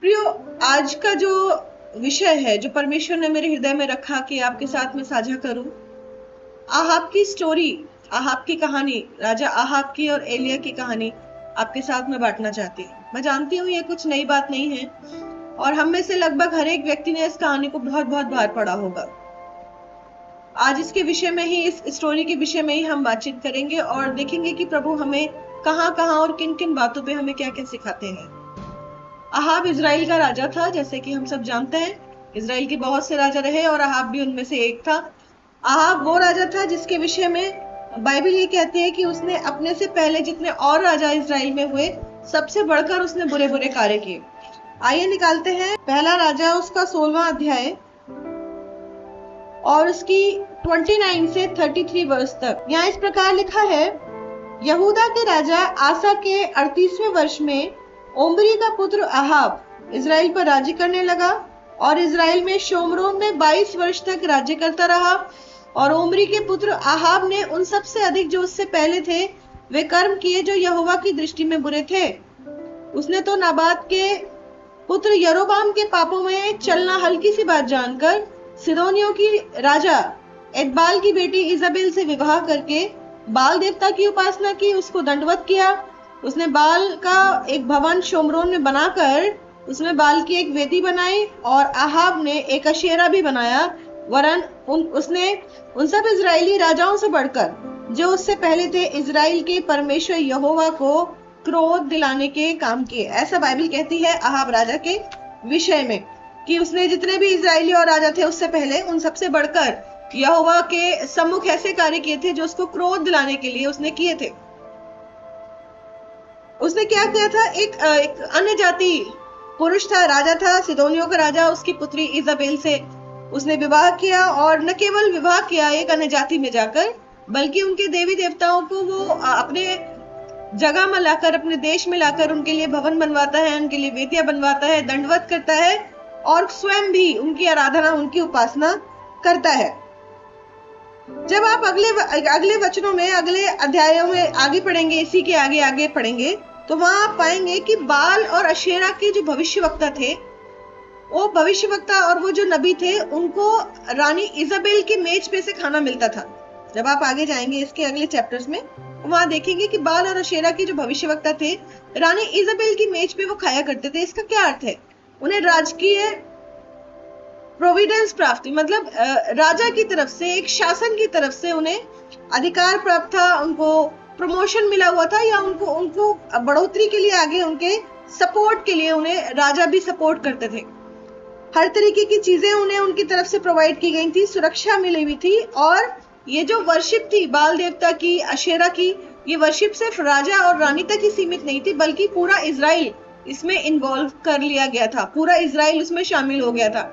प्रियो, आज का जो विषय है, जो परमेश्वर ने मेरे हृदय में रखा कि आपके साथ में साझा करूं, आहाब की स्टोरी, आहाब की कहानी, राजा आहाब की और एलिया की कहानी आपके साथ में बांटना चाहती हूँ। मैं जानती हूँ ये कुछ नई बात नहीं है और हम में से लगभग हर एक व्यक्ति ने इस कहानी को बहुत बहुत बार पढ़ा होगा। आज इसके विषय में ही, इस स्टोरी के विषय में ही हम बातचीत करेंगे और देखेंगे कि प्रभु हमें कहाँ कहाँ और किन किन बातों पे हमें क्या क्या सिखाते हैं। आहाब इजराइल का राजा था, जैसे कि हम सब जानते हैं। इजराइल के बहुत से राजा रहे और आहाब भी उनमें से एक था। आहाब वो राजा था जिसके विषय में बाइबल ये कहती है कि उसने अपने से पहले जितने और राजा इजराइल में हुए, सबसे बढ़कर उसने बुरे बुरे कार्य किए। आइए निकालते हैं पहला राजा, उसका 16वां अध्याय और उसकी 29 से 33 वर्ष तक। यहाँ इस प्रकार लिखा है, यहूदा के राजा आसा के 38वें वर्ष में ओम्री का पुत्र आहाब इजराइल पर राज्य करने लगा और इजराइल में शोमरोन में 22 वर्ष तक राज्य करता रहा। और ओम्री के पुत्र आहाब ने उन सबसे अधिक जो उससे पहले थे वे कर्म किए जो यहोवा की दृष्टि में बुरे थे। उसने तो नाबात के पुत्र यरोबाम के पापों में चलना हल्की सी बात जानकर सिदोनियों की राजा एदबाल की बेटी इजाबेल से विवाह करके बाल देवता की उपासना की, उसको दंडवत किया। उसने बाल का एक भवन शोमरोन में बनाकर उसमें बाल की एक वेदी बनाई और आहाब ने एक अशेरा भी बनाया। वरन उसने उन सब इजरायली राजाओं से बढ़कर जो उससे पहले थे इजराइल के परमेश्वर यहोवा को क्रोध दिलाने के काम किए। ऐसा बाइबल कहती है आहाब राजा के विषय में कि उसने जितने भी इजरायली और राजा थे उससे पहले, उन सबसे बढ़कर यहोवा के सम्मुख ऐसे कार्य किए थे जो उसको क्रोध दिलाने के लिए उसने किए थे। उसने क्या किया था? एक अन्य जाति पुरुष था, राजा था, सिदोनियों का राजा, उसकी पुत्री इजाबेल से उसने विवाह किया। और न केवल विवाह किया एक अन्य जाति में जाकर, बल्कि उनके देवी देवताओं को वो अपने जगह में लाकर, अपने देश में लाकर उनके लिए भवन बनवाता है, उनके लिए वेदियां बनवाता है, दंडवत करता है और स्वयं भी उनकी आराधना, उनकी उपासना करता है। जब आप अगले वचनों में, अगले अध्यायों में आगे पढ़ेंगे, इसी के आगे आगे पढ़ेंगे, तो वहां आप पाएंगे कि बाल और अशेरा के जो भविष्यवक्ता थे, वो भविष्यवक्ता और वो जो नबी थे, उनको रानी इजाबेल की मेज पे से खाना मिलता था। जब आप आगे जाएंगे इसके अगले चैप्टर्स में, वहां देखेंगे कि बाल और अशेरा के जो भविष्यवक्ता थे, रानी इजाबेल की मेज पे वो खाया करते थे। इसका क्या अर्थ है? उन्हें राजकीय प्रोविडेंस प्राप्त, मतलब राजा की तरफ से, एक शासन की तरफ से उन्हें अधिकार प्राप्त था, उनको प्रमोशन मिला हुआ था, या उनको बढ़ोतरी के लिए, आगे उनके सपोर्ट के लिए उन्हें राजा भी सपोर्ट करते थे। हर तरीके की चीजें उन्हें उनकी तरफ से प्रोवाइड की गई थी, सुरक्षा मिली हुई थी। और ये जो वर्शिप थी बाल देवता की, अशेरा की, ये वर्शिप सिर्फ राजा और रानी तक ही सीमित नहीं थी, बल्कि पूरा इजराइल इसमें इन्वॉल्व कर लिया गया था, पूरा इजराइल उसमें शामिल हो गया था।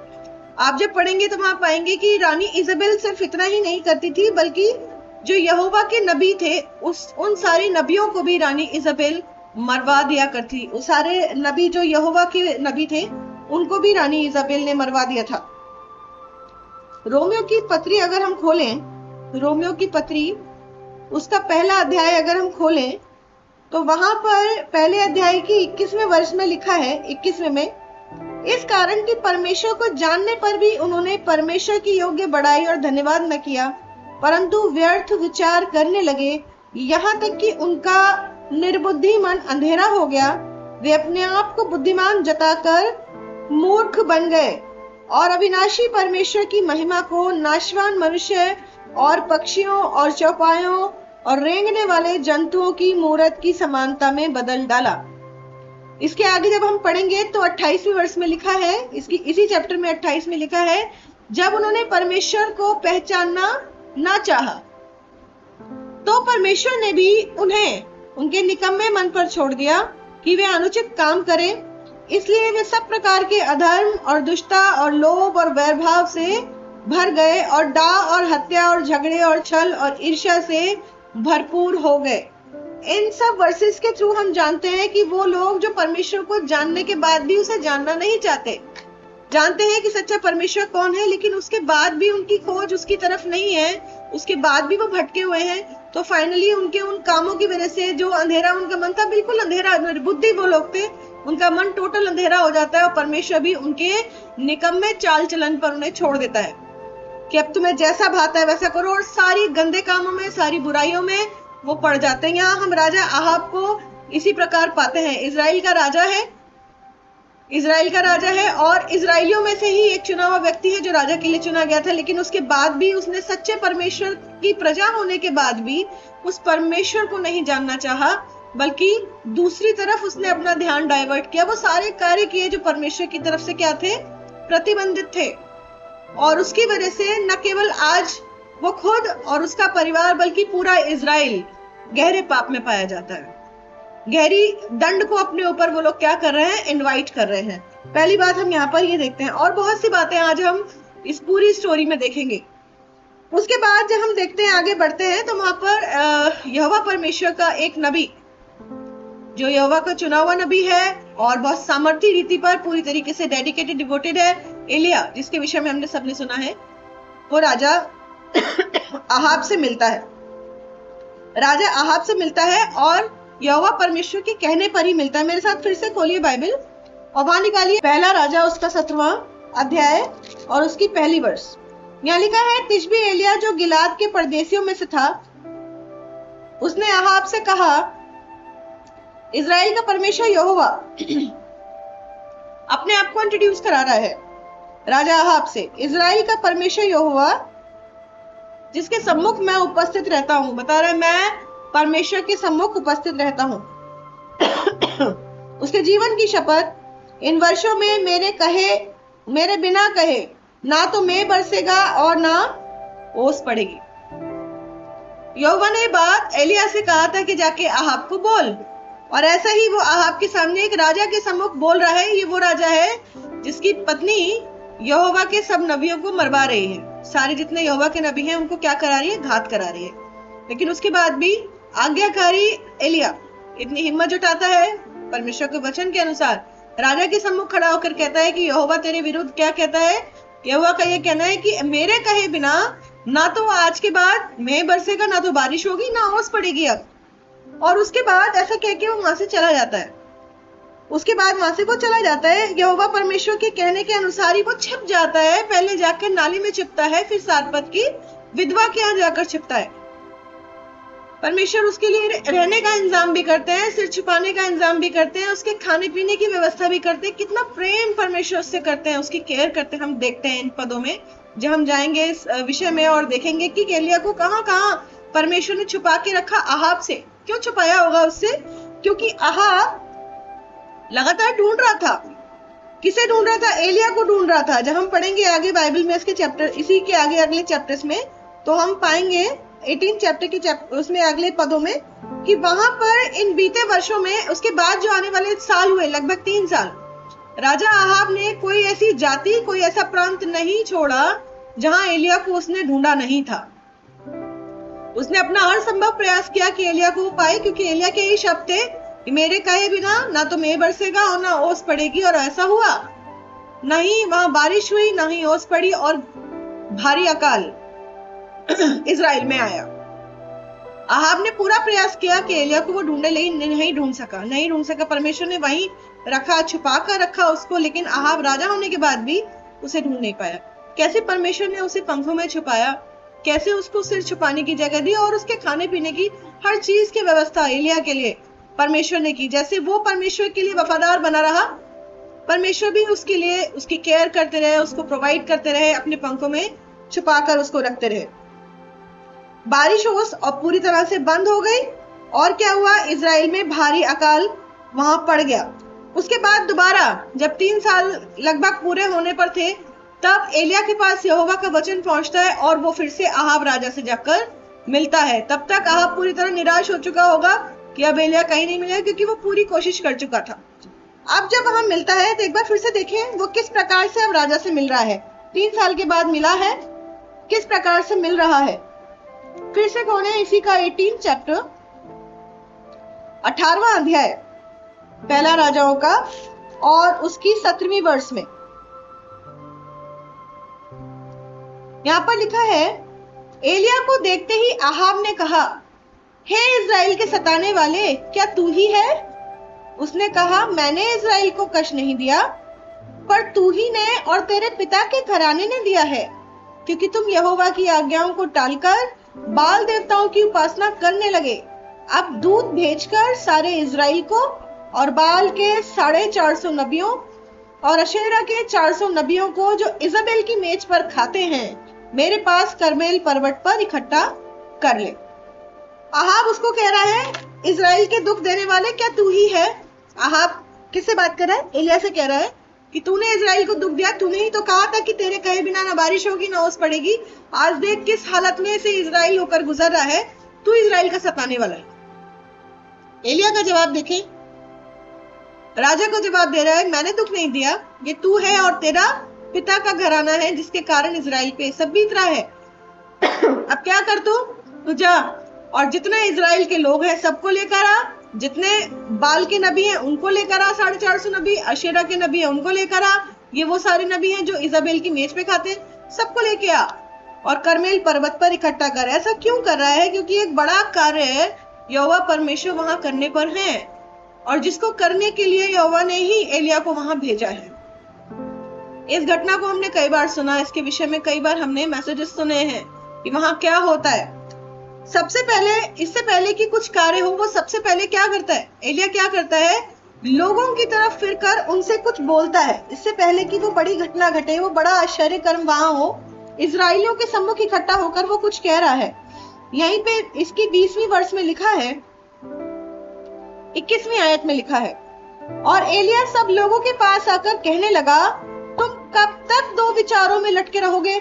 आप जब पढ़ेंगे तो वहां पाएंगे कि रानी इजाबेल सिर्फ इतना ही नहीं करती थी, बल्कि जो यहोवा के नबी थे, उन सारे नबियों को भी रानी इजाबेल मरवा दिया करती। उस सारे नबी जो यहोवा के नबी थे, उनको भी रानी इजाबेल ने मरवा दिया था। रोमियो की पत्री अगर हम खोलें, रोमियो की पत्री उसका पहला अध्याय अगर हम खोलें, तो वहां पर पहले अध्याय की 21वें वर्ष में लिखा है, 21वें में, इस कारण कि परमेश्वर को जानने पर भी उन्होंने परमेश्वर की योग्य बड़ाई और धन्यवाद न किया, परंतु व्यर्थ विचार करने लगे, यहाँ तक कि उनका निर्बुद्धि मन अंधेरा हो गया। वे अपने आप को बुद्धिमान जताकर मूर्ख बन गए और अविनाशी परमेश्वर की महिमा को नाशवान मनुष्य और पक्षियों और चौपायों और रेंगने वाले जंतुओं की मूरत की समानता में बदल डाला। इसके आगे जब हम पढ़ेंगे तो 28वें वर्ष में लिखा है, इसी चैप्टर में 28 में लिखा है, जब उन्होंने परमेश्वर को पहचानना ना चाहा, तो परमेश्वर ने भी उन्हें उनके निकम्मे मन पर छोड़ दिया कि वे अनुचित काम करें। इसलिए वे सब प्रकार के अधर्म और दुष्टता और लोभ और वैरभाव से भर गए और डाह और हत्या और झगड़े और छल और ईर्ष्या से भरपूर हो गए। इन सब वर्सेस के थ्रू हम जानते हैं कि वो लोग जो परमेश्वर को जानने के बाद भी उसे जानना नहीं चाहते, जानते हैं कि सच्चा परमेश्वर कौन है, लेकिन उसके बाद भी उनकी खोज उसकी तरफ नहीं है, उसके बाद भी वो भटके हुए हैं। तो फाइनली उनके उन कामों की वजह से जो अंधेरा उनका मन था, बिल्कुल अंधेरा, बुद्धि वो लोग थे, उनका मन टोटल अंधेरा हो जाता है और परमेश्वर भी उनके निकम्मे चाल चलन पर उन्हें छोड़ देता है कि अब तुम्हें जैसा भाता है वैसा करो, और सारी गंदे कामों में, सारी बुराइयों में वो पड़ जाते हैं। यहाँ हम राजा आहाब को इसी प्रकार पाते हैं। इजराइल का राजा है और इजराइलियों में से ही एक चुना हुआ व्यक्ति है जो राजा के लिए चुना गया था, लेकिन उसके बाद भी उसने सच्चे परमेश्वर की प्रजा होने के बाद भी उस परमेश्वर को नहीं जानना चाहा, बल्कि दूसरी तरफ उसने अपना ध्यान डाइवर्ट किया। वो सारे कार्य किए जो परमेश्वर की तरफ से क्या थे, प्रतिबंधित थे, और उसकी वजह से न केवल आज वो खुद और उसका परिवार बल्कि पूरा इजराइल गहरे पाप में पाया जाता है। गहरी दंड को अपने ऊपर वो लोग क्या कर रहे हैं, इनवाइट कर रहे हैं। पहली बात हम यहाँ पर ये देखते हैं, और बहुत सी बातें आज हम इस पूरी स्टोरी में देखेंगे। उसके बाद जब हम देखते हैं, आगे बढ़ते हैं, तो वहां पर यहोवा परमेश्वर का एक नबी, जो यहोवा का चुना हुआ नबी है और बहुत सामर्थी रीति पर पूरी तरीके से डेडिकेटेड, डिवोटेड है, एलिया, जिसके विषय में हमने सबने सुना है, वो राजा आहाब से मिलता है। राजा आहाब से मिलता है और यहोवा परमेश्वर के कहने पर ही मिलता है। मेरे साथ फिर से खोलिए बाइबल और वहां निकालिए पहला राजा उसका 17वां अध्याय और उसकी पहली वर्ष। यहाँ लिखा है, तिशबी एलिया जो गिलाद के परदेसियों में से था, उसने आहाब से कहा, इजराइल का परमेश्वर यहोवा अपने आप को इंट्रोड्यूस करा रहा है राजा आहाब से। इजराइल का परमेश्वर यहोवा जिसके सम्मुख मैं उपस्थित रहता हूं, बता रहा है मैं परमेश्वर के सम्मुख उपस्थित रहता हूं, उसके जीवन की शपथ, इन वर्षों में मेरे बिना कहे ना तो मैं बरसेगा और ना ओस पड़ेगी। यहोवा ने बात एलिया से कहा था कि जाके आहाब को बोल, और ऐसा ही वो आहाब के सामने एक राजा के सम्मुख बोल रहा है। ये वो राजा है जिसकी पत्नी यहोवा के सब नबियों को मरवा रही है। सारे जितने यहोवा के नबी हैं उनको क्या करा रही है, घात करा रही है। लेकिन उसके बाद भी आज्ञाकारी एलिया इतनी हिम्मत जुटाता है, परमेश्वर के वचन के अनुसार राजा के सम्मुख खड़ा होकर कहता है कि यहोवा तेरे विरुद्ध क्या कहता है। यहोवा का ये कहना है कि मेरे कहे बिना ना तो आज के बाद मैं बरसेगा, ना तो बारिश होगी, ना ओस पड़ेगी अब। और उसके बाद ऐसा कह के वो वहां से चला जाता है। उसके बाद वहां से वो चला जाता है, यहोवा परमेश्वर के कहने के अनुसार ही वो छिप जाता है। पहले जाकर नाली में छिपता है, फिर सारपत की विधवा के यहाँ जाकर छिपता है। परमेश्वर उसके लिए रहने का इंतजाम भी करते हैं, सिर छुपाने का इंतजाम भी करते हैं, उसके खाने पीने की व्यवस्था भी करते हैं। कितना प्रेम परमेश्वर उससे करते हैं, उसकी केयर करते हैं। हम देखते हैं इन पदों में जब हम जाएंगे इस विषय में और देखेंगे कि एलिया को कहाँ कहाँ परमेश्वर ने छुपा के रखा। आहाब से क्यों छुपाया होगा उससे, क्योंकि आहाब लगातार ढूंढ रहा था। किसे ढूंढ रहा था, एलिया को ढूंढ रहा था। जब हम पढ़ेंगे आगे बाइबल में इसके चैप्टर, इसी के आगे अगले चैप्टर्स में, तो हम पाएंगे 18 चैप्टर के उसमें अगले पदों में कि वहां पर इन बीते वर्षों में, उसके बाद जो आने वाले साल हुए, लगभग 3 साल, राजा आहाब ने कोई ऐसी जाति, कोई ऐसा प्रांत नहीं छोड़ा जहां एलिया को उसने ढूंढा नहीं था। उसने अपना हर संभव प्रयास किया कि एलिया को पाए, क्योंकि एलिया के ही शब्द थे कि मेरे कहे बिना ना तो मैं बरसेगा और ना ओस पड़ेगी। और ऐसा हुआ, नहीं वहां बारिश हुई, ना ही ओस पड़ी, और भारी अकाल इजराइल में आया। आहाब ने पूरा प्रयास किया कि एलिया को वो ढूंढे, लेकिन नहीं ढूंढ सका। परमेश्वर ने वहीं रखा, छुपा कर रखा उसको, लेकिन आहाब राजा होने के बाद भी उसे ढूंढ नहीं पाया। कैसे परमेश्वर ने उसे पंखों में छुपाया, कैसे उसको सिर छुपाने की जगह दी, और उसके खाने पीने की हर चीज की व्यवस्था एलिया के लिए परमेश्वर ने की। जैसे वो परमेश्वर के लिए वफादार बना रहा, परमेश्वर भी उसके लिए उसकी केयर करते रहे, उसको प्रोवाइड करते रहे, अपने पंखों में छुपा कर उसको रखते रहे। बारिश ओस और पूरी तरह से बंद हो गई, और क्या हुआ, इजराइल में भारी अकाल वहां पड़ गया। उसके बाद दोबारा जब 3 साल लगभग पूरे होने पर थे, तब एलिया के पास यहोवा का वचन पहुंचता है और वो फिर से आहाब राजा से जाकर मिलता है। तब तक आहाब पूरी तरह निराश हो चुका होगा कि अब एलिया कहीं नहीं मिलेगा, क्योंकि वो पूरी कोशिश कर चुका था। अब जब वहां मिलता है तो एक बार फिर से देखें वो किस प्रकार से अब राजा से मिल रहा है। 3 साल के बाद मिला है, किस प्रकार से मिल रहा है। फिर से कौन है, इसी का 18 चैप्टर 18वां अध्याय पहला राजाओं का और उसकी 17वीं वर्ष में यहां पर लिखा है, एलिया को देखते ही आहाब ने कहा, हे इजराइल के सताने वाले, क्या तू ही है? उसने कहा, मैंने इज़राइल को कष्ट नहीं दिया, पर तू ही ने और तेरे पिता के घराने ने दिया है, क्योंकि तुम यहोवा की आज्ञाओं को टालकर बाल देवताओं की उपासना करने लगे। अब दूत भेजकर सारे इज़राइल को और बाल के 450 नबियों और अशेरा के 400 नबियों को, जो इज़ाबेल की मेज पर खाते हैं, मेरे पास करमेल पर्वत पर इकट्ठा कर ले। अहाब उसको कह रहा है, इज़राइल के दुख देने वाले क्या तू ही है? अहाब किससे बात कर रहा है? एलिया से कह रहा है कि तूने इज़राइल को दुख दिया, तूने ही तो कहा था कि तेरे कहे बिना ना बारिश होगी ना ओस पड़ेगी। आज देख किस हालत में से इज़राइल होकर गुजर रहा है, तू इज़राइल का सताने वाला है। एलिया का जवाब देखें, राजा को जवाब दे रहा है, मैंने दुख नहीं दिया, ये तू है और तेरा पिता का घराना है जिसके कारण इज़राइल पे सब बीत रहा है। अब क्या कर तू जा और जितने इज़राइल के लोग हैं सबको लेकर आ, जितने बाल के नबी हैं उनको लेकर आ, 450 नबी, अशेरा के नबी हैं उनको लेकर आ, ये वो सारे नबी हैं जो इज़ाबेल की मेज पे खाते हैं, सबको लेके आ और करमेल पर्वत पर इकट्ठा कर। ऐसा क्यों कर रहा है? क्योंकि एक बड़ा कार्य यहोवा परमेश्वर वहां करने पर है और जिसको करने के लिए यहोवा ने ही एलिया को वहां भेजा है। इस घटना को हमने कई बार सुना, इसके विषय में कई बार हमने मैसेजेस सुने हैं कि वहां क्या होता है। सबसे पहले, इससे पहले कि कुछ कार्य हो, वो सबसे पहले क्या करता है? एलिया क्या करता है? लोगों की तरफ फिरकर उनसे कुछ बोलता है। इससे पहले कि वो बड़ी घटना घटे, वो बड़ा आश्चर्य कर्म वहां हो, इज़राइलियों के सम्मुख इकट्ठा होकर वो कुछ कह रहा है। यहीं पे इसकी 20वीं वर्ष में लिखा है, 21वीं आयत में लिखा है, और एलिया सब लोगों के पास आकर कहने लगा, तुम कब तक दो विचारों में लटके रहोगे?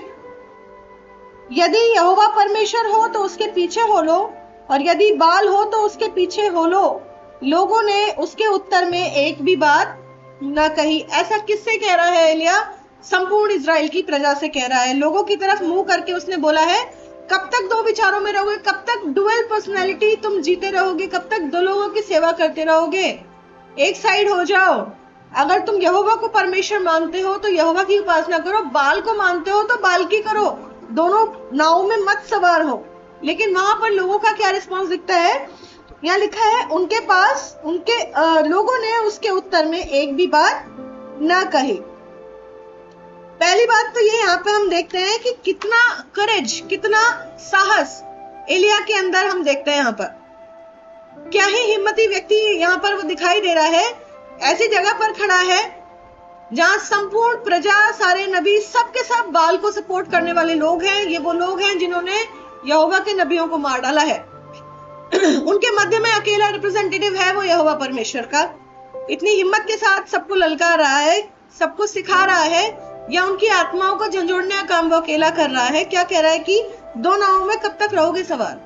यदि यहोवा परमेश्वर हो तो उसके पीछे हो लो, और यदि बाल हो तो उसके पीछे हो लो। लोगों ने उसके उत्तर में एक भी बात न कही। ऐसा किससे कह रहा है एलिया? संपूर्ण इज़राइल की प्रजा से कह रहा है। लोगों की तरफ मुंह करके उसने बोला है, कब तक दो विचारों में रहोगे? कब तक डुअल पर्सनैलिटी तुम जीते रहोगे? कब तक दो लोगों की सेवा करते रहोगे? एक साइड हो जाओ। अगर तुम यहोवा को परमेश्वर मानते हो तो यहोवा की उपासना करो, बाल को मानते हो तो बाल की करो, दोनों नाव में मत सवार हो। लेकिन वहां पर लोगों का क्या रिस्पॉन्स दिखता है? यहाँ लिखा है, उनके पास लोगों ने उसके उत्तर में एक भी बात ना कही। पहली बात तो ये यहाँ पे हम देखते हैं कि कितना करेज, कितना साहस एलिया के अंदर हम देखते हैं। यहाँ पर क्या ही हिम्मती व्यक्ति यहाँ पर वो दिखाई दे रहा है। ऐसी जगह पर खड़ा है जहां संपूर्ण प्रजा, सारे नबी, सबके सब बाल को सपोर्ट करने वाले लोग हैं। ये वो लोग हैं जिन्होंने यहोवा के नबियों को मार डाला है। उनके मध्य में अकेला रिप्रेजेंटेटिव है वो यहोवा परमेश्वर का। इतनी हिम्मत के साथ सबको ललकार रहा है, सबको सिखा रहा है, या उनकी आत्माओं को झंझोड़ने का काम वो अकेला कर रहा है। क्या कह रहा है कि दो नावों में कब तक रहोगे सवार?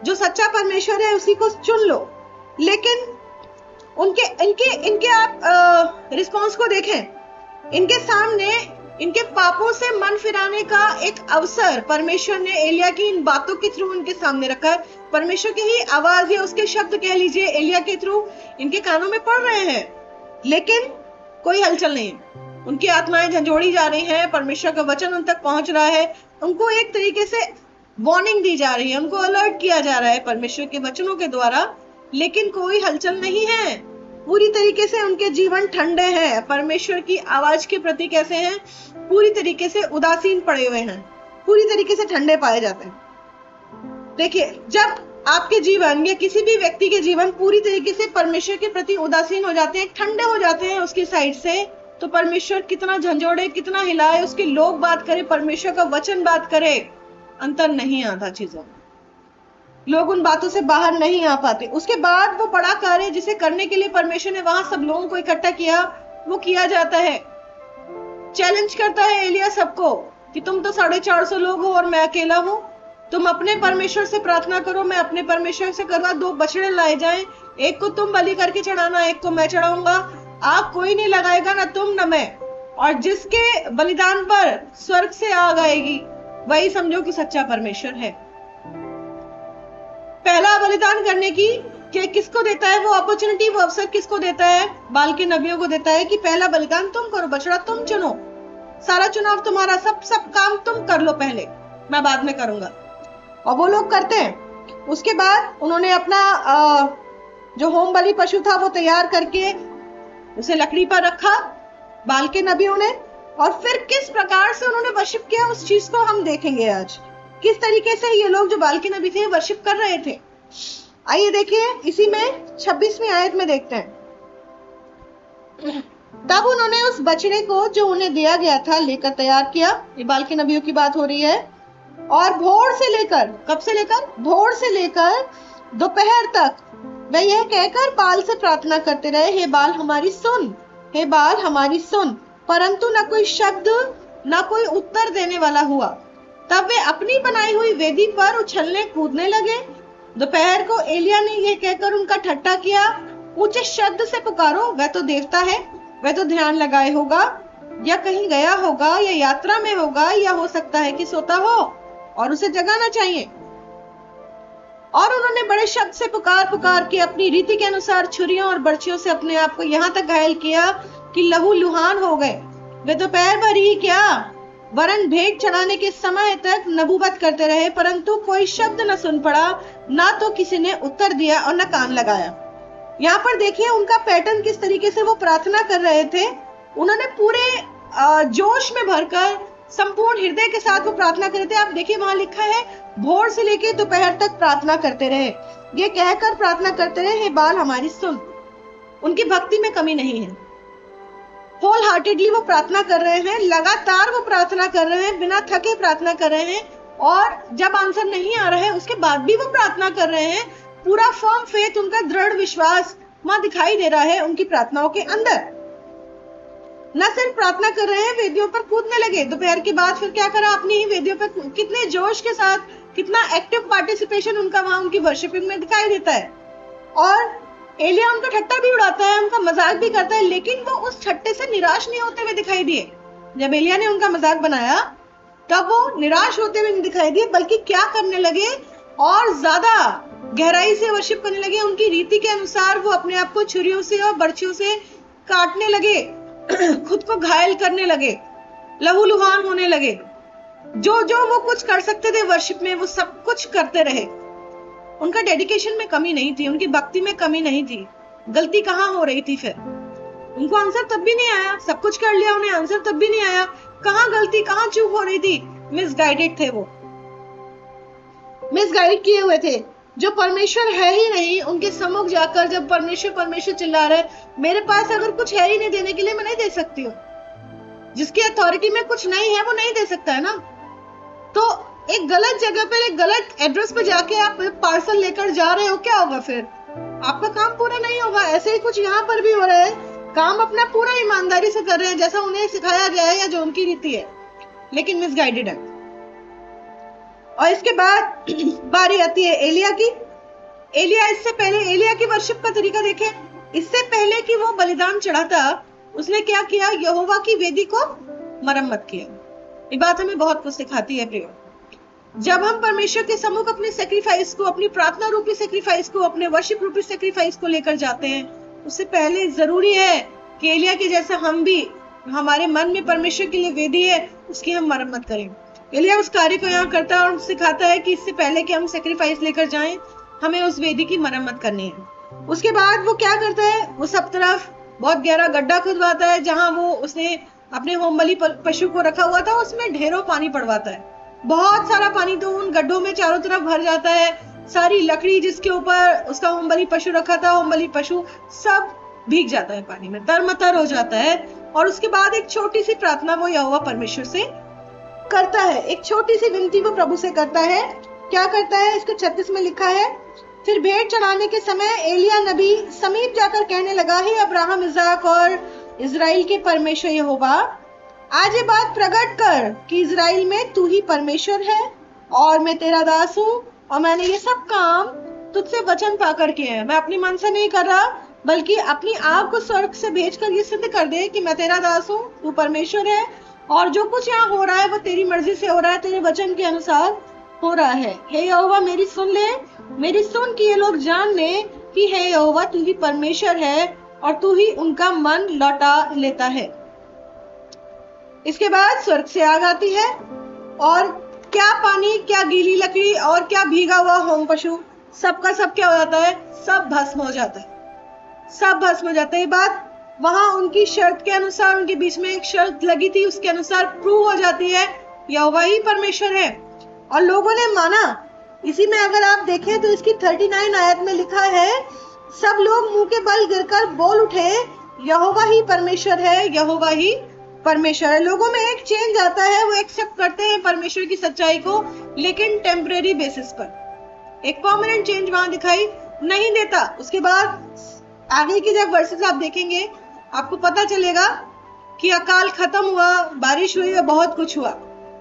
जो सच्चा परमेश्वर है उसी को चुन लो। लेकिन इनके आप रिस्पॉन्स को देखें। इनके सामने इनके पापों से मन फिराने का एक अवसर परमेश्वर ने एलिया की इन बातों के थ्रू उनके सामने रखा है। परमेश्वर की ही आवाज या उसके शब्द कह लीजिए एलिया के थ्रू इनके कानों में पड़ रहे हैं, लेकिन कोई हलचल नहीं। उनकी आत्माएं झंझोड़ी जा रही हैं, परमेश्वर का वचन उन तक पहुंच रहा है, उनको एक तरीके से वार्निंग दी जा रही है, उनको अलर्ट किया जा रहा है परमेश्वर के वचनों के द्वारा, लेकिन कोई हलचल नहीं है। पूरी तरीके से उनके जीवन ठंडे हैं। परमेश्वर की आवाज के प्रति कैसे हैं? पूरी तरीके से उदासीन पड़े हुए हैं, पूरी तरीके से ठंडे पाए जाते हैं। देखिए, जब आपके जीवन या किसी भी व्यक्ति के जीवन पूरी तरीके से परमेश्वर के प्रति उदासीन हो जाते हैं, ठंडे हो जाते हैं उसकी साइड से, तो परमेश्वर कितना झंझोड़े, कितना हिलाए, उसके लोग बात करे, परमेश्वर का वचन बात करे, अंतर नहीं आता चीजों में। लोग उन बातों से बाहर नहीं आ पाते। उसके बाद वो बड़ा कार्य जिसे करने के लिए परमेश्वर ने वहां सब लोगों को इकट्ठा किया, वो किया जाता है। चैलेंज करता है एलिया सबको कि तुम तो 450 लोग हो और मैं अकेला हूं। तुम अपने परमेश्वर से प्रार्थना करो, मैं अपने परमेश्वर से करवा, 2 बछड़े लाए जाएं, एक को तुम बलि करके चढ़ाना, एक को मैं चढ़ाऊंगा। आग कोई नहीं लगाएगा, ना तुम ना मैं, और जिसके बलिदान पर स्वर्ग से आग आएगी वही समझो कि सच्चा परमेश्वर है। पहला बलिदान करने की कि किसको देता है वो अपॉर्चुनिटी, वो अवसर किसको देता है? बाल के नबियों को देता है कि पहला बलिदान तुम करो, बछड़ा तुम चुनो, सारा चुनाव तुम्हारा, सब काम तुम कर लो पहले, मैं बाद में करूंगा। और वो लोग करते हैं। उसके बाद उन्होंने अपना जो होम बलि पशु था वो तैयार करके उसे लकड़ी पर रखा बाल के नबियों ने, और फिर किस प्रकार से उन्होंने वर्शिप किया उस चीज को हम देखेंगे आज। किस तरीके से ये लोग जो बाल के नबी थे वर्शिप कर रहे थे। आइए देखिए, इसी में 26वीं आयत में देखते हैं। तब उन्होंने उस बछड़े को जो उन्हें दिया गया था लेकर तैयार किया। ये बाल के नबियों की बात हो रही है। और भोर से लेकर, कब से लेकर? भोर से लेकर दोपहर तक वे यह कहकर बाल से प्रार्थना करते रहे, हे बाल हमारी सुन, हे बाल हमारी सुन। परंतु न कोई शब्द, न कोई उत्तर देने वाला हुआ। तब वे अपनी बनाई हुई वेदी पर उछलने कूदने लगे। दोपहर को एलिया ने यह कहकर उनका ठट्ठा किया, ऊंचे शब्द से पुकारो, वह तो देवता है, वह तो ध्यान लगाए होगा, या कहीं गया होगा, या यात्रा में होगा, या हो सकता है कि सोता हो और उसे जगाना चाहिए। और उन्होंने बड़े शब्द से पुकार पुकार के अपनी रीति के अनुसार छुरियों और बर्छियों से अपने आप को यहाँ तक घायल किया कि लहू लुहान हो गए। वे दोपहर भर ही क्या वरन भेंट चढ़ाने के समय तक नबूवत करते रहे, परंतु कोई शब्द न सुन पड़ा, ना तो किसी ने उत्तर दिया और न कान लगाया। यहाँ पर देखिए उनका पैटर्न किस तरीके से वो प्रार्थना कर रहे थे। उन्होंने पूरे जोश में भरकर संपूर्ण हृदय के साथ वो प्रार्थना कर रहे थे। आप देखिए वहां लिखा है भोर से लेकर दोपहर तक प्रार्थना करते रहे। ये कहकर प्रार्थना करते रहे, हे बाल हमारी सुन। उनकी भक्ति में कमी नहीं है। होल हार्टेडली वो प्रार्थना कर रहे हैं, लगातार वो प्रार्थना कर रहे हैं, बिना थके प्रार्थना कर रहे हैं। और जब आंसर नहीं आ रहा है उसके बाद भी वो प्रार्थना कर रहे हैं। पूरा फर्म फेथ, उनका दृढ़ विश्वास वहां दिखाई दे रहा है उनकी प्रार्थनाओं के अंदर। न सिर्फ प्रार्थना कर रहे हैं, वेदियों पर कूदने लगे। दोपहर के बाद फिर क्या करा, अपनी ही वेदियों पर कितने जोश के साथ, कितना एक्टिव पार्टिसिपेशन उनका वहां उनकी वर्शिपिंग में दिखाई देता है। और एलिया उनका ठट्टा भी उड़ाता है, उनका मजाक भी करता है, लेकिन वो उस ठट्टे से निराश नहीं होते हुए दिखाई दिए। जब एलिया ने उनका मजाक बनाया तब वो निराश होते हुए नहीं दिखाई दिए, बल्कि क्या करने लगे, और ज्यादा गहराई से वर्शिप करने लगे। उनकी रीति के अनुसार वो अपने आप को छुरियों से और बर्छियों से काटने लगे, खुद को घायल करने लगे, लहूलुहान होने लगे। जो जो वो कुछ कर सकते थे वर्शिप में वो सब कुछ करते रहे। उनका डेडिकेशन में कमी नहीं थी, उनकी भक्ति में कमी नहीं थी। गलती कहाँ हो रही थी फिर? उनको आंसर तब भी नहीं आया, सब कुछ कर लिया, उन्हें आंसर तब भी नहीं आया। कहाँ गलती, कहाँ चूक हो रही थी? मिसगाइडेड थे वो, मिसगाइड किए हुए थे। जो परमेश्वर है ही नहीं, उनके सम्मुख जाकर जब परमेश्वर परमेश्वर चिल्ला रहे, मेरे पास अगर कुछ है ही नहीं देने के लिए, मैं नहीं दे सकती हूँ। जिसकी अथॉरिटी में कुछ नहीं है वो नहीं दे सकता है ना। तो एक गलत जगह पर, एक गलत एड्रेस पे जाके आप पार्सल लेकर जा रहे हो, क्या होगा फिर? आपका काम पूरा नहीं होगा। ऐसे ही कुछ यहाँ पर भी हो रहा है, काम अपना पूरा ईमानदारी से कर रहे हैं जैसा उन्हें सिखाया गया है या जो उनकी रीति है, लेकिन मिसगाइडेड है। और इसके बाद बारी आती है एलिया की। एलिया, इससे पहले एलिया की वर्शिप का तरीका देखें। इससे पहले कि वो बलिदान चढ़ाता, उसने क्या किया? यहोवा की वेदी को मरम्मत किया। ये बात हमें बहुत कुछ सिखाती है प्रियो। जब हम परमेश्वर के सम्मुख अपने सेक्रीफाइस को, अपनी प्रार्थना रूपी सेक्रीफाइस को, अपने वर्शिप रूपी सेक्रीफाइस को लेकर जाते हैं, उससे पहले जरूरी है कि एलिया के जैसा हम भी, हमारे मन में परमेश्वर के लिए वेदी है, उसकी हम मरम्मत करें। एलिया उस कार्य को यहाँ करता है और सिखाता है कि इससे पहले कि हम सेक्रीफाइस लेकर जाएं, हमें उस वेदी की मरम्मत करनी है। उसके बाद वो क्या करता है? वो सब तरफ बहुत गहरा गड्ढा खुदवाता है, जहां वो उसने अपने होम बलि पशु को रखा हुआ था, उसमें ढेरों पानी पड़वाता है। बहुत सारा पानी तो उन गड्ढों में चारों तरफ भर जाता है। सारी लकड़ी जिसके ऊपर उसका होम बलि पशु रखा था, होम बलि पशु सब भीग जाता है पानी में, तरमतर हो जाता है। और उसके बाद एक छोटी सी प्रार्थना वो यहोवा परमेश्वर से करता है, एक छोटी सी विनती वो प्रभु से करता है। क्या करता है? इसको 36 में लिखा है, फिर भेंट चढ़ाने के समय एलिया नबी समीप जाकर कहने लगा, हे अब्राहम, इज़ाक और इजराइल के परमेश्वर यहोवा, आज ये बात प्रकट कर कि इजराइल में तू ही परमेश्वर है और मैं तेरा दास हूँ, और मैंने ये सब काम तुझसे वचन पाकर किए हैं। मैं अपनी मन से नहीं कर रहा, बल्कि अपनी आग को स्वर्ग से भेजकर ये सिद्ध कर दे कि मैं तेरा दास हूँ, तू परमेश्वर है, और जो कुछ यहाँ हो रहा है वो तेरी मर्जी से हो रहा है, तेरे वचन के अनुसार हो रहा है। हे यहोवा, मेरी सुन ले, मेरी सुन कि ये लोग जान ले कि हे यहोवा तू ही परमेश्वर है और तू ही उनका मन लौटा लेता है। इसके बाद स्वर्ग से आग आती है, और क्या पानी, क्या गीली लकड़ी और क्या भीगा हुआ होम पशु सबका सब क्या हो जाता है, सब भस्म हो जाता है, सब भस्म हो जाता है। ये बात वहां उनकी शर्त के अनुसार, उनके बीच में एक शर्त लगी थी, उसके अनुसार प्रूव हो जाती है यहोवा ही परमेश्वर है, और लोगों ने माना। इसी में अगर आप देखें तो इसकी 39 आयत में लिखा है, सब लोग मुंह के बल गिरकर बोल उठे, यहोवा ही परमेश्वर है, यहोवा ही परमेश्वर है। लोगों में एक चेंज आता है, वो एक्सेप्ट करते हैं परमेश्वर की सच्चाई को, लेकिन टेम्परेरी बेसिस पर। एक परमानेंट चेंज वहां दिखाई नहीं देता। उसके बाद आगे की जब वर्सेस आप देखेंगे, आपको पता चलेगा कि अकाल खत्म हुआ, बारिश हुई और बहुत कुछ हुआ।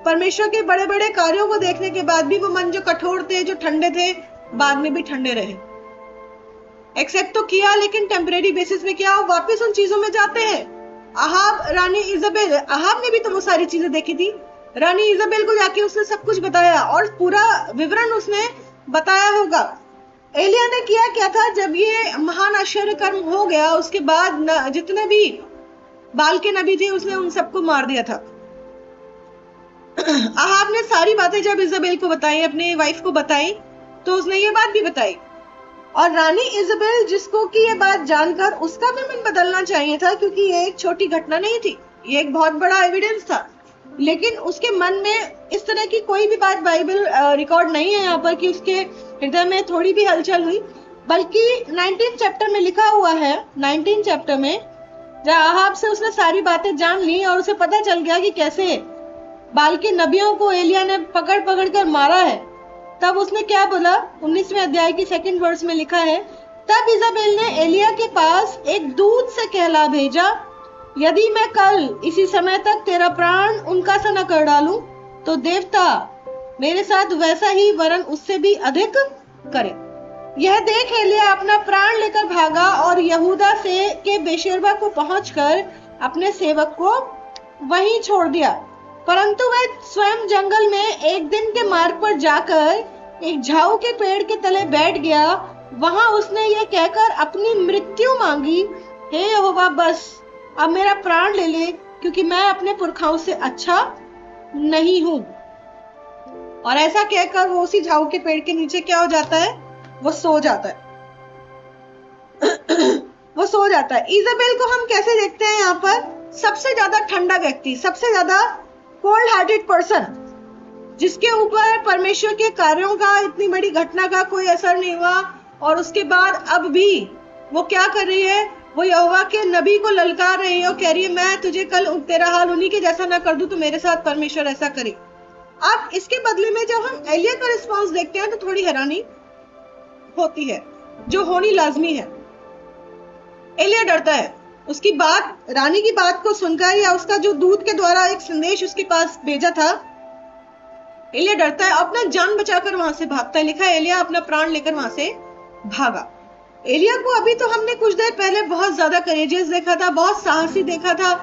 परमेश्वर के बड़े बड़े कार्यों को देखने के बाद भी वो मन जो कठोर थे, जो ठंडे थे, बाद में भी ठंडे रहे। एक्सेप्ट तो किया, लेकिन टेम्परेरी बेसिस में क्या, वापस उन चीजों में जाते हैं। अहाब, रानी इजाबेल, अहाब ने भी तो वो सारी चीजें देखी थी। रानी इजाबेल को जाके उसने सब कुछ बताया और पूरा विवरण उसने बताया होगा। एलिया ने किया क्या था, जब ये महान आश्चर्य कर्म हो गया, उसके बाद जितने भी बाल के नबी थे उसने उन सबको मार दिया था। अहाब ने सारी बातें जब इजाबेल को बताई, अपने वाइफ को बताई, तो उसने ये बात भी बताई। और रानी इजाबेल, जिसको कि ये बात जानकर उसका भी मन बदलना चाहिए था, क्योंकि ये एक छोटी घटना नहीं थी, ये एक बहुत बड़ा एविडेंस था, लेकिन उसके मन में इस तरह की कोई भी बात बाइबल रिकॉर्ड नहीं है यहाँ पर कि उसके हृदय में थोड़ी भी हलचल हुई। बल्कि 19 चैप्टर में लिखा हुआ है, 19 चैप्टर में जब अहाब से उसने सारी बातें जान ली और उसे पता चल गया कि कैसे बाल के नबियों को एलिया ने पकड़ पकड़ कर मारा है, तब उसने क्या बोला, 19वें अध्याय की 2nd वर्स में लिखा है, तब इजाबेल ने एलिया के पास एक दूत से कहला भेजा, यदि मैं कल इसी समय तक तेरा प्राण उनका सा न कर डालूं, तो देवता मेरे साथ वैसा ही वरन उससे भी अधिक करे। यह देख एलिया अपना प्राण लेकर भागा और यहूदा से के बेशेरबा को पहुंचकर अपने सेवक को वहीं छोड़ दिया। परंतु वह स्वयं जंगल में एक दिन के मार्ग पर जाकर एक झाऊ के पेड़ के तले बैठ गया। वहां उसने ये कहकर अपनी मृत्यु मांगी, हे यहोवा, बस अब मेरा प्राण ले ले, क्योंकि मैं अपने पुरखाओं से अच्छा नहीं हूं। और ऐसा कहकर वो उसी झाऊ के पेड़ के नीचे क्या हो जाता है, वो सो जाता है। वो सो जाता है। इजाबेल को हम कैसे देखते हैं यहाँ पर, सबसे ज्यादा ठंडा व्यक्ति, सबसे ज्यादा कोल्ड हार्टेड पर्सन, जिसके ऊपर परमेश्वर के कार्यों का, इतनी बड़ी घटना का कोई असर नहीं हुआ, और उसके बाद अब भी वो क्या कर रही है, वो यहोवा के नबी को ललकार रही है और कह रही है, मैं तुझे कल तेरा हाल उन्हीं के जैसा ना कर दूं तो मेरे साथ परमेश्वर ऐसा करे। अब इसके बदले में जब हम एलिया का रिस्पॉन्स देखते हैं तो थोड़ी हैरानी होती है, जो होनी लाजमी है। एलिया डरता है, उसकी बात, रानी की बात को सुनकर, या उसका जो दूत के द्वारा एक संदेश उसके पास भेजा था, एलिया डरता है, अपना जान बचाकर वहां से भागता है। लिखा है एलिया अपना प्राण लेकर वहां से भागा। एलिया को अभी तो हमने कुछ देर पहले बहुत ज्यादा करेजियस देखा था, बहुत साहसी देखा था,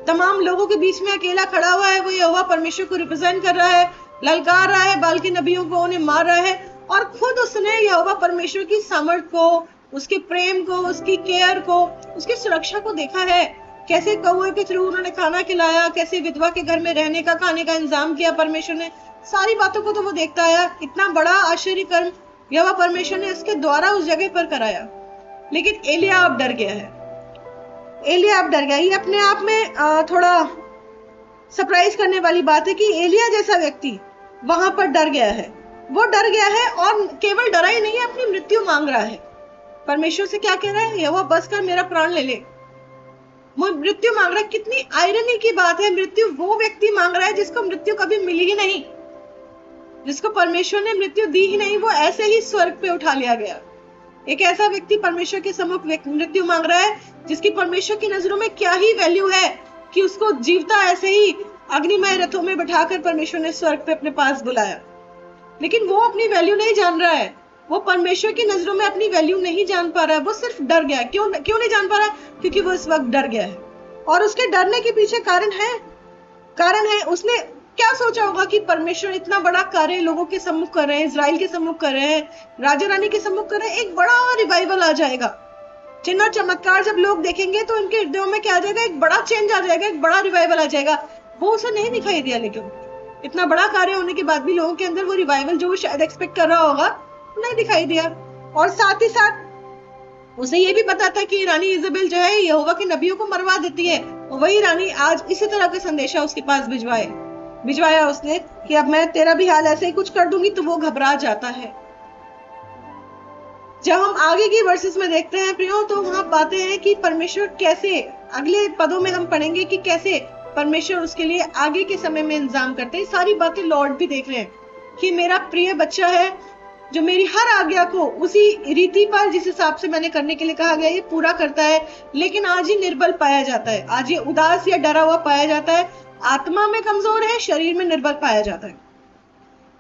तमाम लोगों के बीच में अकेला खड़ा हुआ है, वो यहोवा परमेश्वर को रिप्रेजेंट कर रहा है, ललकार रहा है, बाल के नबियों को उन्हें मार रहा है, और खुद उसने यहोवा परमेश्वर की सामर्थ को, उसके प्रेम को, उसकी केयर को, उसकी सुरक्षा को देखा है। कैसे कौवे के थ्रू उन्होंने खाना खिलाया, कैसे विधवा के घर में रहने का, खाने का इंतजाम किया परमेश्वर ने, सारी बातों को तो वो देखता आया। इतना बड़ा आश्चर्य कर्म यहोवा परमेश्वर ने इसके द्वारा उस जगह पर कराया। लेकिन एलिया अब डर गया है। एलिया अब डर गया। ये अपने आप में थोड़ा सरप्राइज करने वाली बात है कि एलिया जैसा व्यक्ति वहां पर डर गया है। वो डर गया है, और केवल डरा ही नहीं है, अपनी मृत्यु मांग रहा है। परमेश्वर से क्या कह रहा है, यहोवा बस कर, मेरा प्राण ले ले। मृत्यु मांग रहा है। कितनी आयरनी की बात है, मृत्यु वो व्यक्ति मांग रहा है जिसको मृत्यु कभी मिली ही नहीं, जिसको परमेश्वर ने मृत्यु दी ही नहीं, वो ऐसे ही स्वर्ग पे उठा लिया गया। एक ऐसा व्यक्ति परमेश्वर के सम्मुख मृत्यु मांग रहा है जिसकी परमेश्वर की नजरों में क्या ही वैल्यू है कि उसको जीवता ऐसे ही अग्निमय रथों में बैठाकर परमेश्वर ने स्वर्ग पे अपने पास बुलाया। लेकिन वो अपनी वैल्यू नहीं जान रहा है, वो परमेश्वर की नजरों में अपनी वैल्यू नहीं जान पा रहा है, वो सिर्फ डर गया। क्यों नहीं जान पा रहा? क्योंकि वो इस वक्त डर गया है। और उसके डरने के पीछे कारण है उसने क्या सोचा होगा कि परमेश्वर इतना बड़ा कार्य लोगों के सम्मुख कर रहे हैं, इजराइल के सम्मुख कर रहे हैं, राजा रानी के सम्मुख कर रहे हैं, एक बड़ा रिवाइवल आ जाएगा। चिन्ह और चमत्कार जब लोग देखेंगे तो उनके हृदयों में क्या आ जाएगा, एक बड़ा चेंज आ जाएगा, एक बड़ा रिवाइवल आ जाएगा। वो उसे नहीं दिखाई दिया, लेकिन इतना बड़ा कार्य होने के बाद भी लोगों के अंदर वो रिवाइवल जो वो शायद एक्सपेक्ट कर रहा होगा नहीं दिखाई दिया। और साथ ही साथ उसे ये भी पता था कि रानी इजाबेल जो है यहोवा के नबियों को मरवा देती है। वही रानी आज इसी तरह का संदेशा उसके पास भिजवाया उसने कि अब मैं तेरा भी हाल ऐसे ही कुछ कर दूंगी, तो वो घबरा जाता है। जब हम आगे की वर्सेस में देखते हैं प्रियो, तो वहां पाते हैं कि परमेश्वर कैसे, अगले पदों में हम पढ़ेंगे कि कैसे परमेश्वर उसके लिए आगे के समय में इंतजाम करते हैं। सारी बातें लॉर्ड भी देख रहे हैं कि मेरा प्रिय बच्चा है जो मेरी हर आज्ञा को उसी रीति पर, जिस हिसाब से मैंने करने के लिए कहा गया, ये पूरा करता है। लेकिन आज ये निर्बल पाया जाता है, आज ये उदास या डरा हुआ पाया जाता है, आत्मा में कमजोर है, शरीर में निर्बल पाया जाता है।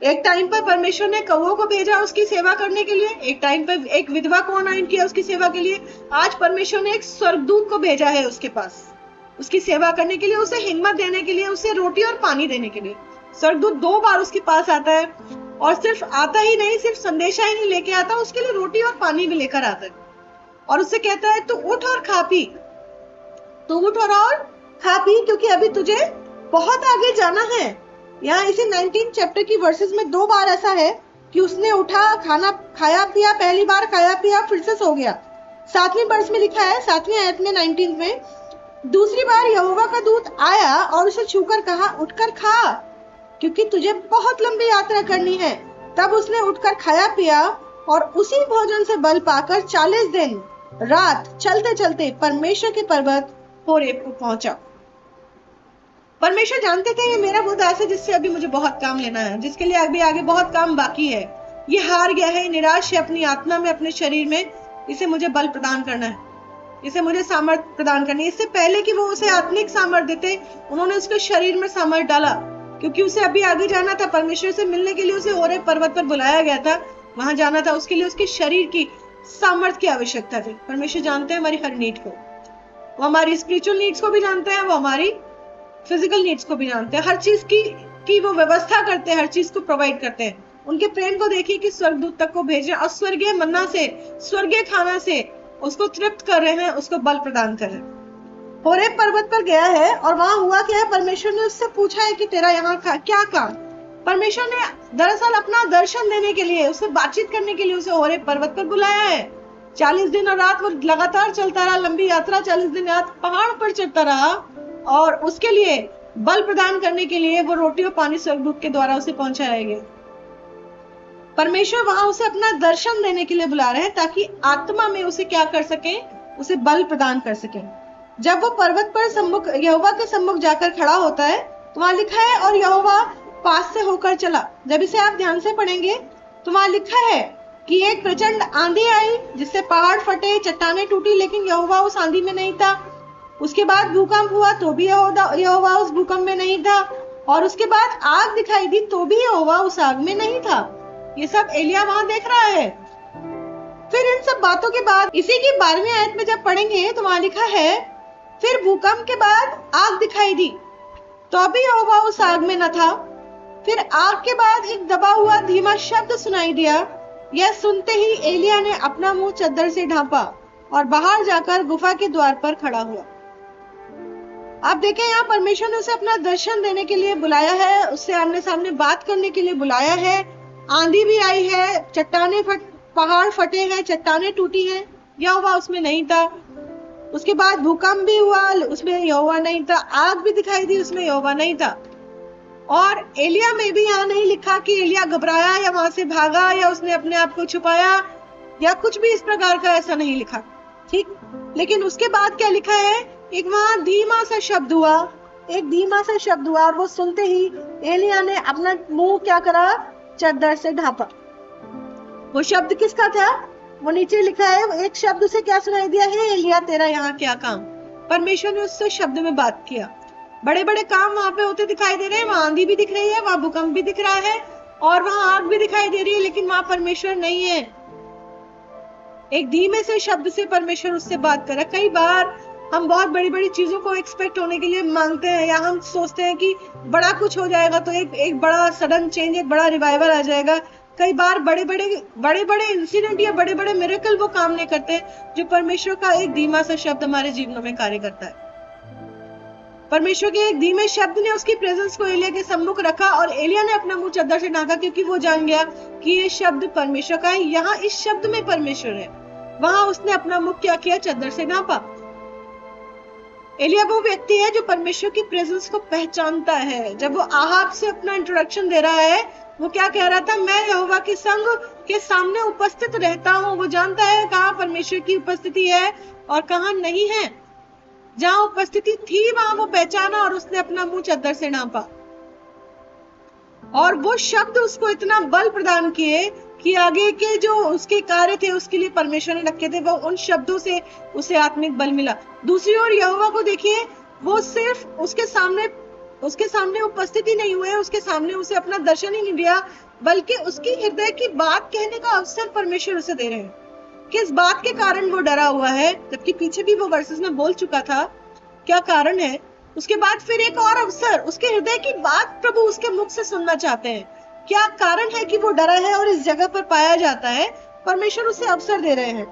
एक टाइम पर परमेश्वर ने कौवों को भेजा उसकी सेवा करने के लिए, एक टाइम पर एक विधवा को अनाइन किया उसकी सेवा के लिए। आज परमेश्वर ने एक स्वर्गदूत को भेजा है उसके पास उसकी सेवा करने के लिए, उसे हिम्मत देने के लिए, उसे रोटी और पानी देने के लिए। स्वर्गदूत 2 बार उसके पास आता है, और सिर्फ आता ही नहीं, सिर्फ संदेशा ही नहीं लेके आता, उसके लिए रोटी और पानी भी लेकर आता है और उससे कहता है तू उठ और खा पी, क्योंकि अभी तुझे बहुत आगे जाना है। यहाँ इसी 19 चैप्टर की वर्सेस में 2 बार ऐसा है कि उसने उठा, खाना खाया पिया, पहली बार खाया पिया, फिर से सो गया। 7वीं वर्ष में लिखा है, 7वीं आयत में 19 में, दूसरी बार यहोवा का दूत आया और उसे छूकर कहा उठकर खा, क्योंकि तुझे बहुत लंबी यात्रा करनी है। तब उसने उठकर खाया पिया और उसी भोजन से बल पाकर 40 दिन रात चलते चलते परमेश्वर के पर्वत होरेब को पहुंचा। परमेश्वर जानते थे ये मेरा वो दास है जिससे अभी मुझे बहुत काम लेना है, जिसके लिए अभी आगे बहुत काम बाकी है। ये हार गया है, निराश है अपनी आत्मा में, अपने शरीर में। इसे मुझे बल प्रदान करना है, इसे मुझे सामर्थ्य प्रदान करनी है। इससे पहले कि वो उसे आत्मिक सामर्थ्य देते, उन्होंने उसके शरीर में सामर्थ्य डाला, क्योंकि उसे अभी आगे जाना था। परमेश्वर से मिलने के लिए उसे होरेब पर्वत पर बुलाया गया था, वहां जाना था। उसके लिए उसके शरीर की सामर्थ्य की आवश्यकता थी। परमेश्वर जानते हैं हमारी हर नीड को, वो हमारी स्पिरिचुअल नीड्स को भी जानते हैं, वो हमारी फिजिकल नीड्स को भी जानते हैं। हर चीज की वो व्यवस्था करते हैं, हर चीज को प्रोवाइड करते हैं। उनके प्रेम को देखिए कि स्वर्गदूत तक को भेज रहे हैं और स्वर्गीय मन्ना से, स्वर्गीय खाना से उसको तृप्त कर रहे हैं, उसको बल प्रदान कर रहे हैं। होरेब पर्वत पर गया है और वहां हुआ क्या है, परमेश्वर ने उससे पूछा है कि तेरा यहाँ क्या काम। परमेश्वर ने दरअसल अपना दर्शन देने के लिए, उससे बातचीत करने के लिए उसे होरेब पर्वत पर बुलाया है। 40 दिन और रात वो लगातार चलता रहा, लंबी यात्रा, 40 दिन रात पहाड़ पर चढ़ता रहा, और उसके लिए बल प्रदान करने के लिए वो रोटी और पानी स्वर्गदूत के द्वारा उसे पहुंचाया गया। परमेश्वर वहां उसे अपना दर्शन देने के लिए बुला रहे हैं, ताकि आत्मा में उसे क्या कर सके, उसे बल प्रदान कर सके। जब वो पर्वत पर सम्मुख, यहोवा के सम्मुख जाकर खड़ा होता है, तो वहां लिखा है और यहोवा पास से होकर चला। जब इसे आप ध्यान से पढ़ेंगे तो वहां लिखा है कि एक प्रचंड आंधी आई जिससे पहाड़ फटे, चट्टानें टूटी, लेकिन यहोवा उस आंधी में नहीं था। उसके बाद भूकंप हुआ तो भी यहोवा उस भूकंप में नहीं था, और उसके बाद आग दिखाई दी तो भी यहोवा उस आग में नहीं था। ये सब एलिया वहां देख रहा है। फिर इन सब बातों के बाद इसी की 12वीं आयत में जब पढ़ेंगे तो वहां लिखा है, फिर भूकंप के बाद आग दिखाई दी तो भी यहोवा उस आग में न था। फिर आग के बाद एक दबा हुआ धीमा शब्द सुनाई दिया। यह सुनते ही एलिया ने अपना मुंह चद्दर से ढांपा और बाहर जाकर गुफा के द्वार पर खड़ा हुआ। आप देखें, यहाँ परमेश्वर ने उसे अपना दर्शन देने के लिए बुलाया है, उससे आमने सामने बात करने के लिए बुलाया है। आंधी भी आई है, पहाड़ फटे हैं, चट्टानें टूटी हैं, यहोवा उसमें नहीं था। उसके बाद भूकंप भी हुआ, उसमें यहोवा नहीं था। आग भी दिखाई दी, उसमें यहोवा नहीं था। और एलिया में भी यहाँ नहीं लिखा कि एलिया घबराया या वहां से भागा या उसने अपने आप को छुपाया या कुछ भी इस प्रकार का, ऐसा नहीं लिखा, ठीक। लेकिन उसके बाद क्या लिखा है, एक वहां धीमा सा शब्द हुआ, और वो सुनते ही एलिया ने अपना मुंह क्या करा, चद्दर से ढांपा। वो शब्द किसका था, वो नीचे लिखा है। एक शब्द उसे क्या सुनाई दिया, हे एलिया तेरा यहाँ क्या काम। परमेश्वर ने उससे शब्द में बात किया। बड़े बड़े काम वहां पे होते दिखाई दे रहे हैं, वहां आंधी भी दिख रही है, वहां भूकंप भी दिख रहा है और वहां आग भी दिखाई दे रही है, लेकिन वहां परमेश्वर नहीं है। एक धीमे से शब्द से परमेश्वर उससे बात कर रहा है। कई बार हम बहुत बड़ी बड़ी चीजों को एक्सपेक्ट होने के लिए मांगते हैं, या हम सोचते हैं कि बड़ा कुछ हो जाएगा तो एक बड़ा सडन चेंज, एक बड़ा रिवाइवल आ जाएगा। कई बार बड़े बड़े इंसिडेंट या बड़े बड़े मिरेकल वो काम नहीं करते जो परमेश्वर का एक धीमा सा शब्द हमारे जीवनों में कार्य करता है। परमेश्वर के एक धीमे शब्द ने उसकी प्रेजेंस को एलिया के सम्मुख रखा और एलिया ने अपना मुंह चद्दर से ढांका, क्योंकि वो जान गया कि ये शब्द परमेश्वर का है, यहाँ इस शब्द में परमेश्वर है। वहां उसने अपना मुख क्या किया, चद्दर से ढांपा। एलिया वो व्यक्ति है जो परमेश्वर की प्रेजेंस को पहचानता है। जब वो आहाब से अपना इंट्रोडक्शन दे रहा है, वो क्या कह रहा था, मैं यहोवा के संग के सामने उपस्थित रहता हूँ। वो जानता है कहाँ परमेश्वर की उपस्थिति है और कहाँ नहीं है। जहां उपस्थिति थी वहां वो पहचाना और उसने अपना मुंह चद्दर से ढांपा। और वो शब्द उसको इतना बल प्रदान किए कि आगे के जो उसके कार्य थे उसके लिए परमेश्वर ने रखे थे, वो उन शब्दों से उसे आत्मिक बल मिला। दूसरी ओर यहोवा को देखिए, वो सिर्फ उसके सामने उपस्थिति नहीं हुए, उसके सामने उसे अपना दर्शन ही नहीं दिया, बल्कि उसकी हृदय की बात कहने का अवसर परमेश्वर उसे दे रहे हैं। किस बात के कारण वो डरा हुआ है, जबकि पीछे भी वो वर्सेस में बोल चुका था क्या कारण है। उसके बाद फिर एक और अवसर, उसके हृदय की बात प्रभु उसके मुख से सुनना चाहते हैं। क्या कारण है कि वो डरा है और इस जगह पर पाया जाता है, परमेश्वर उसे अवसर दे रहे हैं।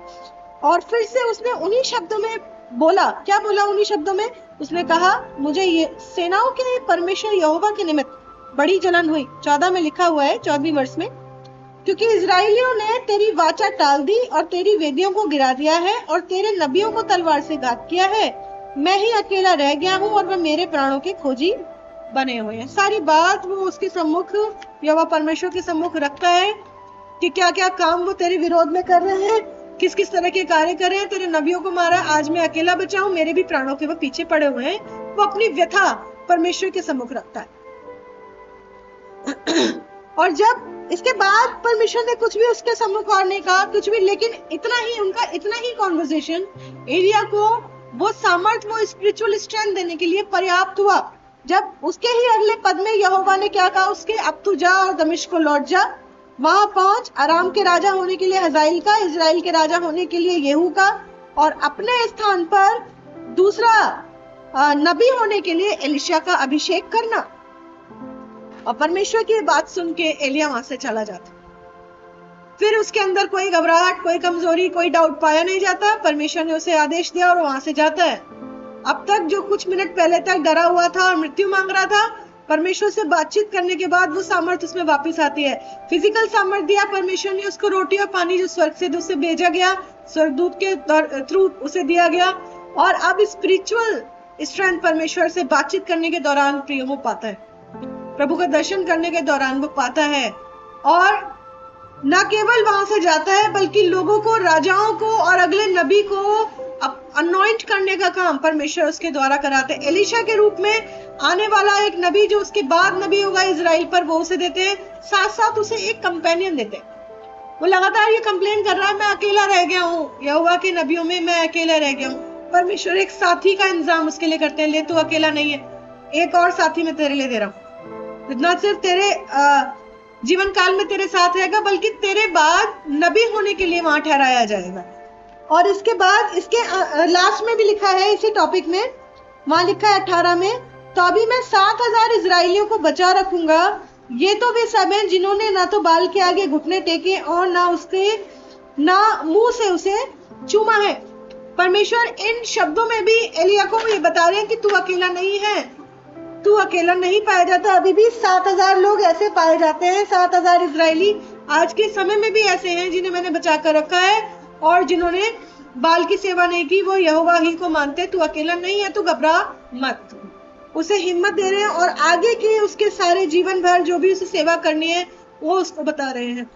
और फिर से उसने उन्हीं शब्दों में बोला, क्या बोला उन्हीं शब्दों में, उसने कहा, मुझे ये सेनाओं के परमेश्वर यहोवा के निमित्त बड़ी जलन हुई। 14 में लिखा हुआ है, 14वीं वर्ष में, क्योंकि इजराइलियों ने तेरी वाचा टाल दी और तेरी वेदियों को गिरा दिया है और तेरे नबियों को तलवार से घात किया है। मैं ही अकेला रह गया हूँ और वह मेरे प्राणों के खोजी बने हुए हैं। सारी बात वो उसके सम्मुख, यहोवा परमेश्वर के सम्मुख रखता है कि क्या क्या काम वो तेरे विरोध में कर रहे हैं, किस किस तरह के कार्य कर रहे हैं। तेरे नबियों को मारा, आज मैं अकेला बचा हूँ, मेरे भी प्राणों के वो पीछे पड़े हुए हैं। वो अपनी व्यथा परमेश्वर के सम्मुख रखता है। और जब इसके बाद परमेश्वर ने कुछ भी उसके सम्मुख और नहीं कहा, कुछ भी, लेकिन इतना ही कॉन्वर्सेशन एलिया को वो सामर्थ, वो स्पिरिचुअल स्ट्रेंथ देने के लिए पर्याप्त हुआ। जब उसके ही अगले पद में यहोवा ने क्या कहा उसके, अब तू जा और दमिश्क को लौट जा, वहां पहुंच, अराम के राजा होने के लिए हजाइल का, इजराइल के राजा होने के लिए येहू का, और अपने स्थान पर दूसरा नबी होने के लिए एलिशा का अभिषेक करना। और परमेश्वर की बात सुन के एलिया वहां से चला जाता। फिर उसके अंदर कोई घबराहट, कोई कमजोरी, कोई डाउट पाया नहीं जाता। परमेश्वर ने उसे आदेश दिया और वहां से जाता है। अब तक जो कुछ मिनट पहले तक डरा हुआ था और मृत्यु मांग रहा था, परमेश्वर से बातचीत करने के बाद वो सामर्थ उसमें वापस आती है। फिजिकल सामर्थ दिया परमेश्वर ने उसको, रोटी और पानी जो स्वर्ग से उसे भेजा गया, स्वर्गदूत के थ्रू उसे दिया गया। और अब स्पिरिचुअल स्ट्रेंथ परमेश्वर से बातचीत करने के दौरान प्रिय वो पाता है, प्रभु का दर्शन करने के दौरान वो पाता है। और न केवल वहां से जाता है, बल्कि लोगों को, राजाओं को और अगले नबी को अनॉइंट करने का काम परमेश्वर उसके द्वारा कराते हैं। एलिशा के रूप में आने वाला एक नबी जो उसके बाद नबी होगा इजराइल पर, वो उसे देते हैं। साथ साथ उसे एक कंपेनियन देते हैं। वो लगातार ये कंप्लेन कर रहा है, मैं अकेला रह गया हूँ, यहोवा के नबियों में मैं अकेला रह गया हूँ। परमेश्वर एक साथी का इंतजाम उसके लिए करते हैं, ले तू अकेला नहीं है, एक और साथी मैं तेरे लिए दे रहा हूँ। न सिर्फ तेरे जीवन काल में तेरे साथ रहेगा, बल्कि तेरे बाद नबी होने के लिए वहां ठहराया जाएगा। और इसके बाद इसके लास्ट में भी लिखा है, इसी टॉपिक में वहां लिखा है 18 में, तो अभी मैं 7,000 इजराइलियों को बचा रखूंगा। ये तो वे सब हैं जिन्होंने ना तो बाल के आगे घुटने टेके और ना मुंह से उसे चूमा है। परमेश्वर इन शब्दों में भी एलिया को ये बता रहे हैं कि तू अकेला नहीं है, तू अकेला नहीं पाया जाता। अभी भी 7,000 लोग ऐसे पाए जाते हैं, 7,000 इजरायली आज के समय में भी ऐसे हैं जिन्हें मैंने बचा कर रखा है, और जिन्होंने बाल की सेवा नहीं की, वो यहोवा ही को मानते। तू अकेला नहीं है, तू घबरा मत। उसे हिम्मत दे रहे हैं और आगे के उसके सारे जीवन भर जो भी उसे सेवा करनी है वो उसको बता रहे हैं।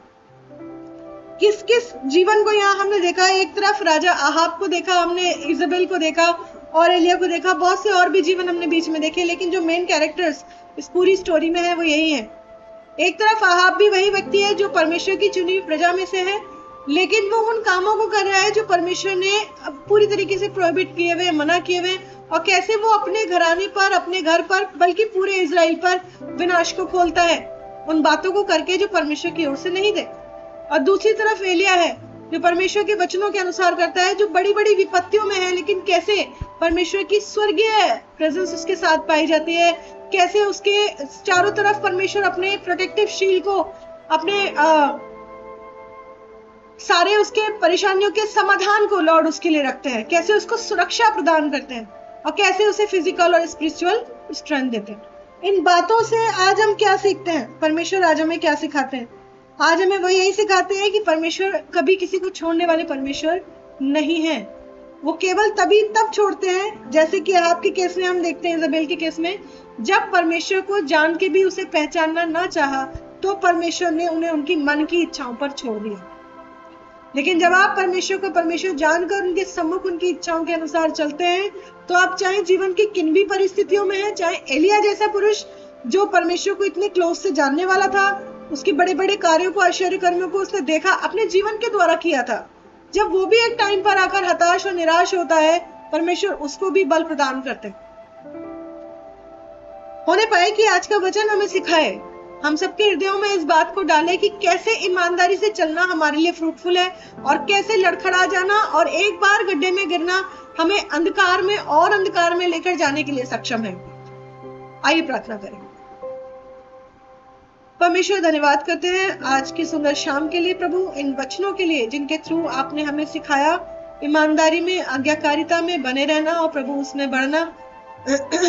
किस किस जीवन को यहाँ हमने देखा, एक तरफ राजा आहाब को देखा हमने, इजबेल को देखा और एलिया को देखा, बहुत से और भी जीवन हमने बीच में देखे, लेकिन जो मेन कैरेक्टर्स इस पूरी स्टोरी में है वो यही है। एक तरफ आहाब भी वही व्यक्ति है जो परमेश्वर की चुनी हुई प्रजा में से है, लेकिन वो उन कामों को कर रहा है जो परमेश्वर ने पूरी तरीके से प्रोहिबिट किए हुए, मना किए हुए, और कैसे वो अपने घराने पर, अपने घर पर, बल्कि पूरे इजराइल पर विनाश को खोलता है उन बातों को करके जो परमेश्वर की ओर से नहीं थे। और दूसरी तरफ एलिया है जो परमेश्वर के वचनों के अनुसार करता है, जो बड़ी बड़ी विपत्तियों में है, लेकिन कैसे परमेश्वर की स्वर्गीय प्रेजेंस उसके साथ पाई जाती है, कैसे उसके चारों तरफ परमेश्वर अपने प्रोटेक्टिव शील्ड को, अपने सारे उसके परेशानियों के समाधान को लॉर्ड उसके लिए रखते हैं, कैसे उसको सुरक्षा प्रदान करते हैं। और कैसे उसे फिजिकल और स्पिरिचुअल स्ट्रेंथ देते हैं। इन बातों से आज हम क्या सीखते हैं? परमेश्वर आज हमें क्या सिखाते हैं? आज हमें वो यही सिखाते हैं कि परमेश्वर कभी किसी को छोड़ने वाले परमेश्वर नहीं है। वो केवल तब छोड़ते हैं, जैसे कि आपके केस में हम देखते हैं, इजाबेल के केस में, जब परमेश्वर को जान के भी उसे पहचानना ना चाहा तो परमेश्वर ने उन्हें उनकी मन की इच्छाओं पर छोड़ दिया। लेकिन जब आप परमेश्वर को परमेश्वर जानकर उनके सम्मुख उनकी इच्छाओं के अनुसार चलते हैं, तो आप चाहे जीवन की किन भी परिस्थितियों में हैं, चाहे एलिया जैसा पुरुष जो परमेश्वर को इतने क्लोज से जानने वाला था, उसके बड़े बड़े कार्यों को, आश्चर्य कर्मों को उसने देखा, अपने जीवन के द्वारा किया था, जब वो भी एक टाइम पर आकर हताश और निराश होता है, परमेश्वर उसको भी बल प्रदान करते हैं। होने पाए कि आज का वचन हमें सिखाए, हम सबके हृदयों में इस बात को डाले कि कैसे ईमानदारी से चलना हमारे लिए फ्रूटफुल है और कैसे लड़खड़ा जाना और एक बार गड्ढे में गिरना हमें अंधकार में और अंधकार में लेकर जाने के लिए सक्षम है। आइए प्रार्थना करें। परमेश्वर, धन्यवाद करते हैं आज की सुंदर शाम के लिए प्रभु, इन वचनों के लिए जिनके थ्रू आपने हमें सिखाया ईमानदारी में, आज्ञाकारिता में बने रहना और प्रभु उसमें बढ़ना।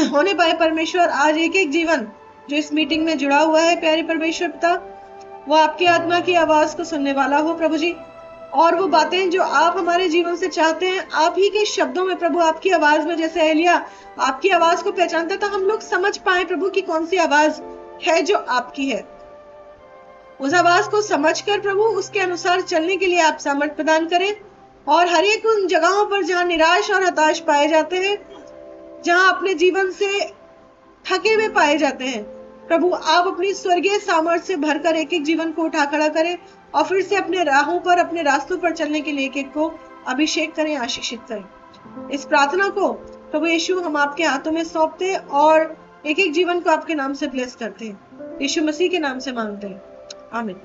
होने पाए परमेश्वर, आज एक एक जीवन जो इस मीटिंग में जुड़ा हुआ है, प्यारे परमेश्वर पिता, वो आपकी आत्मा की आवाज को सुनने वाला हो प्रभु जी, और वो बातें जो आप हमारे जीवन से चाहते हैं, आप ही के शब्दों में प्रभु, आपकी आवाज में, जैसे एलिया आपकी आवाज को पहचानता था, हम लोग समझ पाए प्रभु कि कौन सी आवाज है जो आपकी है। उस आवाज को समझकर प्रभु उसके अनुसार चलने के लिए आप सामर्थ्य प्रदान करें, और हर एक उन जगहों पर जहां निराश और हताश पाए जाते हैं, जहां अपने जीवन से थके हुए पाए जाते हैं, प्रभु आप अपनी स्वर्गीय सामर्थ्य से भरकर एक एक जीवन को उठा खड़ा करें और फिर से अपने राहों पर, अपने रास्तों पर चलने के लिए एक एक को अभिषेक करें, आशीषित करें। इस प्रार्थना को प्रभु यीशु हम आपके हाथों में सौंपते हैं और एक एक जीवन को आपके नाम से ब्लेस करते हैं। यीशु मसीह के नाम से मांगते हैं, आमीन।